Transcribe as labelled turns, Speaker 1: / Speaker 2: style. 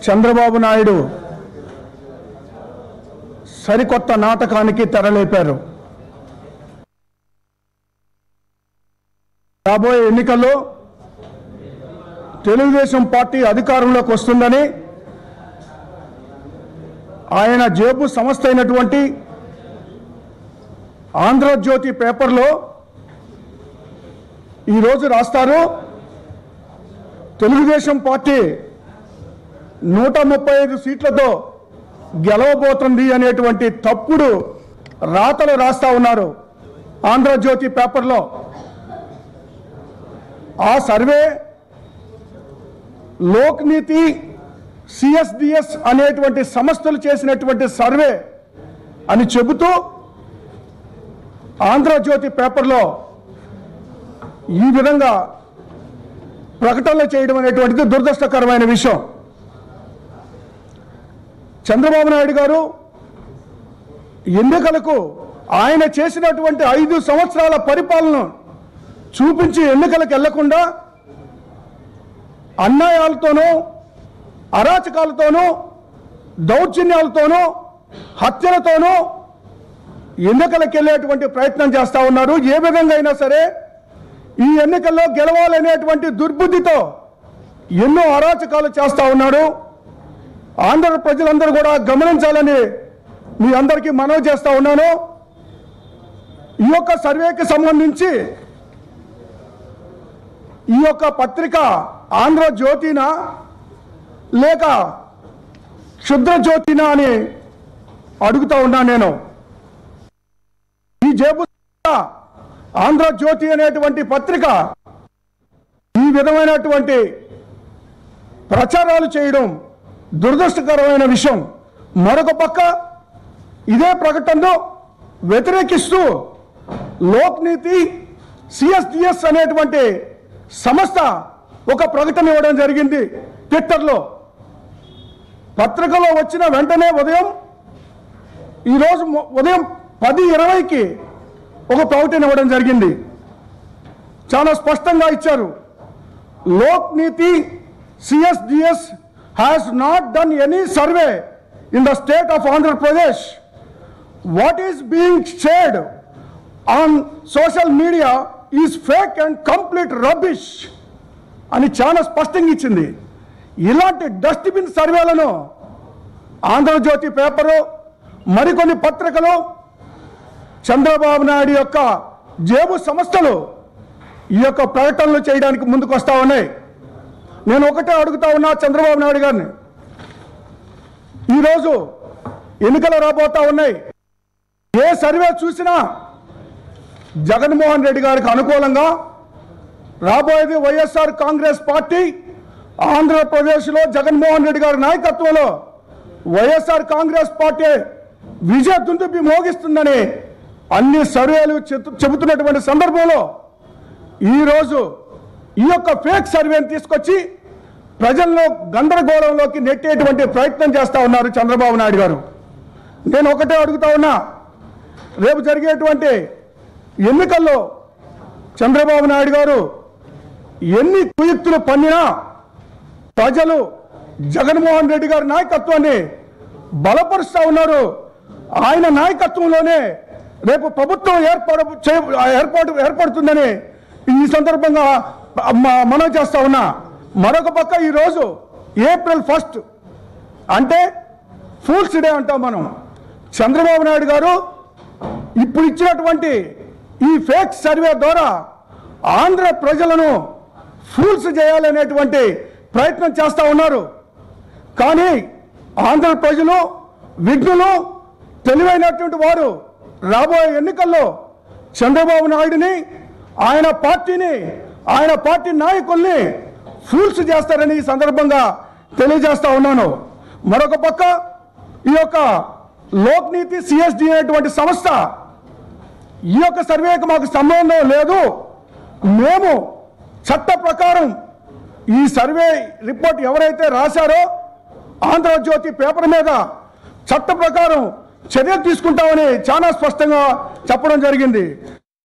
Speaker 1: చంద్రబాబు నాయుడు సరికొత్త నాటకానికి తెరలేపారు. రాబోయే ఎన్నికల్లో తెలుగుదేశం పార్టీ అధికారంలోకి వస్తుందని ఆయన జేబు సంస్థ అయినటువంటి ఆంధ్రజ్యోతి పేపర్లో ఈరోజు రాస్తారు, తెలుగుదేశం పార్టీ 135 సీట్లతో గెలవబోతుంది అనేటువంటి తప్పుడు రాతలు రాస్తా ఉన్నారు ఆంధ్రజ్యోతి పేపర్లో. ఆ సర్వే లోక్నీతి సిఎస్డిఎస్ అనేటువంటి సంస్థలు చేసినటువంటి సర్వే అని చెబుతూ ఆంధ్రజ్యోతి పేపర్లో ఈ విధంగా ప్రకటనలు చేయడం అనేటువంటిది దురదృష్టకరమైన విషయం. చంద్రబాబు నాయుడు గారు ఎన్నికలకు ఆయన చేసినటువంటి 5 సంవత్సరాల పరిపాలన చూపించి ఎన్నికలకు వెళ్లకుండా అన్యాయాలతోనూ అరాచకాలతోనూ దౌర్జన్యాలతోనూ హత్యలతోనూ ఎన్నికలకు వెళ్ళేటువంటి ప్రయత్నం చేస్తూ ఉన్నారు. ఏ విధంగా అయినా సరే ఈ ఎన్నికల్లో గెలవాలనేటువంటి దుర్బుద్ధితో ఎన్నో అరాచకాలు చేస్తూ ఉన్నాడు. ఆంధ్ర ప్రజలందరూ కూడా గమనించాలని మీ అందరికీ మనవి చేస్తూ ఉన్నాను. ఈ యొక్క సర్వేకి సంబంధించి ఈ యొక్క పత్రిక ఆంధ్రజ్యోతినా లేక క్షుద్రజ్యోతినా అని అడుగుతా ఉన్నాను నేను. ఈ జేబు ఆంధ్రజ్యోతి అనేటువంటి పత్రిక ఈ విధమైనటువంటి ప్రచారాలు చేయడం దురదృష్టకరమైన విషయం. మరొక పక్క ఇదే ప్రకటనలో వ్యతిరేకిస్తూ లోక్నీతి సిఎస్డిఎస్ అనేటువంటి సంస్థ ఒక ప్రకటన ఇవ్వడం జరిగింది ట్విట్టర్లో. పత్రికలో వచ్చిన వెంటనే ఈరోజు ఉదయం 10:20కి ఒక ప్రకటన ఇవ్వడం జరిగింది. చాలా స్పష్టంగా ఇచ్చారు. Lokniti CSDS has not done any survey in the state of Andhra Pradesh. What is being shared on social media is fake and complete rubbish అని చాలా స్పష్టంగా ఇచ్చింది. ఇలాంటి డస్ట్బిన్ సర్వేలను ఆంధ్రజ్యోతి పేపరు మరికొన్ని పత్రికలు చంద్రబాబు నాయుడు యొక్క జేబు సంస్థలు ఈ యొక్క ప్రకటనలు చేయడానికి ముందుకు వస్తూ ఉన్నాయి. నేను ఒకటే అడుగుతా ఉన్నా చంద్రబాబు నాయుడు గారిని, ఈరోజు ఎన్నికలు రాబోతా ఉన్నాయి. ఏ సర్వే చూసినా జగన్మోహన్ రెడ్డి గారికి అనుకూలంగా రాబోయేది వైఎస్ఆర్ కాంగ్రెస్ పార్టీ. ఆంధ్రప్రదేశ్లో జగన్మోహన్ రెడ్డి గారి నాయకత్వంలో వైఎస్ఆర్ కాంగ్రెస్ పార్టీ విజయ దుందుబి మోగిస్తుందని అన్ని సర్వేలు చెబుతున్నటువంటి సందర్భంలో ఈరోజు ఈ యొక్క ఫేక్ సర్వేని తీసుకొచ్చి ప్రజల్లో గందరగోళంలోకి నెట్టేటువంటి ప్రయత్నం చేస్తూ ఉన్నారు చంద్రబాబు నాయుడు గారు. నేను ఒకటే అడుగుతా ఉన్నా, రేపు జరిగేటువంటి ఎన్నికల్లో చంద్రబాబు నాయుడు గారు ఎన్ని కుయుక్తులు పన్నినా ప్రజలు జగన్మోహన్ రెడ్డి గారి నాయకత్వాన్ని బలపరుస్తూ ఉన్నారు. ఆయన నాయకత్వంలోనే రేపు ప్రభుత్వం ఏర్పడుతుందని ఈ సందర్భంగా మనం చేస్తా ఉన్నా. మరొక పక్క ఈరోజు ఏప్రిల్ 1 అంటే ఫూల్స్ డే అంటాం మనం. చంద్రబాబు నాయుడు గారు ఇప్పుడు ఇచ్చినటువంటి ఈ ఫేక్ సర్వే ద్వారా ఆంధ్ర ప్రజలను ఫూల్స్ చేయాలనేటువంటి ప్రయత్నం చేస్తూ ఉన్నారు. కానీ ఆంధ్ర ప్రజలు విఘ్నులు తెలివైనటువంటి వారు రాబోయే ఎన్నికల్లో చంద్రబాబు నాయుడిని ఆయన పార్టీ నాయకుల్ని ఫూల్స్ చేస్తారని ఈ సందర్భంగా తెలియజేస్తా ఉన్నాను. మరొక పక్క ఈ యొక్క లోక్నీతి సిఎస్డి అనేటువంటి సంస్థ ఈ యొక్క సర్వేకి మాకు సంబంధం లేదు, మేము చట్ట ప్రకారం ఈ సర్వే రిపోర్ట్ ఎవరైతే రాశారో ఆంధ్రజ్యోతి పేపర్ మీద చట్ట ప్రకారం చర్యలు తీసుకుంటామని చాలా స్పష్టంగా చెప్పడం జరిగింది.